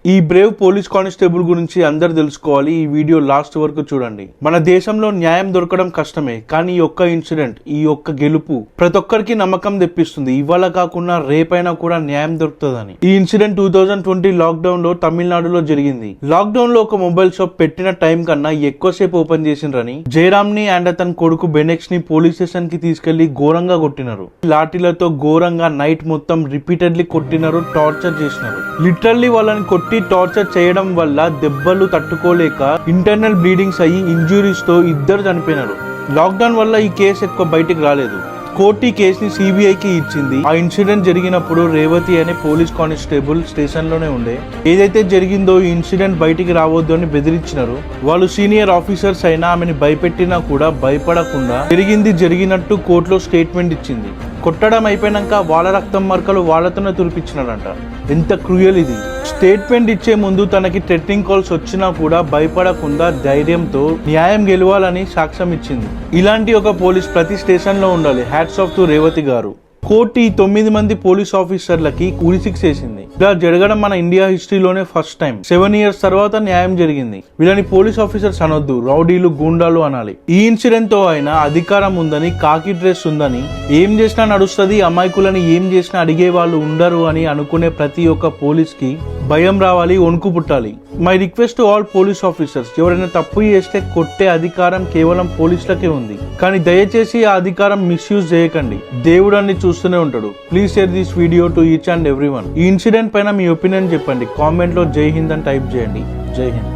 ఈ Brave police constable గురించి అందరు తెలుసుకోవాలి. ఈ వీడియో లాస్ట్ వరకు చూడండి. మన దేశంలో న్యాయం దొరకడం కష్టమే, కానీ ఈ ఒక్క ఇన్సిడెంట్, ఈ ఒక్క గెలుపు ప్రతి ఒక్కరికి నమ్మకం తెప్పిస్తుంది. ఇవాళ కాకుండా రేపైనా కూడా న్యాయం దొరుకుతుందని. ఈ ఇన్సిడెంట్ 2020 లాక్డౌన్ లో తమిళనాడులో జరిగింది. లాక్డౌన్ లో ఒక మొబైల్ షాప్ పెట్టిన టైం కన్నా ఎక్కువసేపు ఓపెన్ చేసిండ్రని జయరామ్ ని అండ్ అతని కొడుకు బెనెక్స్ ని పోలీస్ స్టేషన్ కి తీసుకెళ్లి ఘోరంగా కొట్టినారు. లాఠీలతో ఘోరంగా నైట్ మొత్తం రిపీటెడ్లీ కొట్టినారు, టార్చర్ చేసినారు. లిటరల్లీ వాళ్ళని కొట్టి టార్చర్ చేయడం వల్ల దెబ్బలు తట్టుకోలేక ఇంటర్నల్ బ్లీడింగ్స్ అయ్యి ఇంజురీస్ తో ఇద్దరు చనిపోయినారు. లాక్డౌన్ వల్ల ఈ కేసు ఎక్కువ బయటికి రాలేదు. కోర్టు ఈ కేసుని సిబిఐకి ఇచ్చింది. ఆ ఇన్సిడెంట్ జరిగినప్పుడు రేవతి అనే పోలీస్ కానిస్టేబుల్ స్టేషన్ లోనే ఉండే. ఏదైతే జరిగిందో ఈ ఇన్సిడెంట్ బయటికి రావద్దు అని బెదిరించినారు. వాళ్ళు సీనియర్ ఆఫీసర్స్ అయినా ఆమెని భయపెట్టినా కూడా భయపడకుండా జరిగింది జరిగినట్టు కోర్టులో స్టేట్మెంట్ ఇచ్చింది. కొట్టడం అయిపోయినాక వాళ్ళ రక్తం మరకలు వాళ్ళతోనే తుడిపించినారంట. ఎంత క్రూయల్ ఇది. స్టేట్మెంట్ ఇచ్చే ముందు తనకి థ్రెటనింగ్ కాల్స్ వచ్చినా కూడా భయపడకుండా ధైర్యంతో న్యాయం గెలవాలని సాక్ష్యం ఇచ్చింది. ఇలాంటి ఒక పోలీస్ ప్రతి స్టేషన్ లో ఉండాలి. హ్యాట్స్ ఆఫ్ టు రేవతి గారు. కోర్టు ఈ 9 మంది పోలీస్ ఆఫీసర్లకి ఉరిశిక్ష వేసింది. ఇలా జరగడం మన ఇండియా హిస్టరీలోనే ఫస్ట్ టైం. 7 years తర్వాత న్యాయం జరిగింది. వీళ్ళని పోలీస్ ఆఫీసర్స్ అనొద్దు, రౌడీలు, గూండాలు అనాలి. ఈ ఇన్సిడెంట్ తో అయినా అధికారం ఉందని, కాకి డ్రెస్ ఉందని, ఏం చేసినా నడుస్తుంది, అమాయకులని ఏం చేసినా అడిగే వాళ్ళు ఉండరు అని అనుకునే ప్రతి ఒక్క పోలీస్ కి భయం రావాలి, వణుకు పుట్టాలి. My request to all police officers, ఎవరైనా తప్పు చేస్తే కొట్టే అధికారం కేవలం పోలీసులకే ఉంది. కానీ దయచేసి ఆ అధికారం మిస్యూజ్ చేయకండి. దేవుడు అన్ని చూస్తూనే ఉంటాడు. Please share this video to each and everyone. ఈ ఇన్సిడెంట్ పైన మీ ఒపీనియన్ చెప్పండి. కామెంట్ లో జై హింద్ అని టైప్ చేయండి. జై హింద్.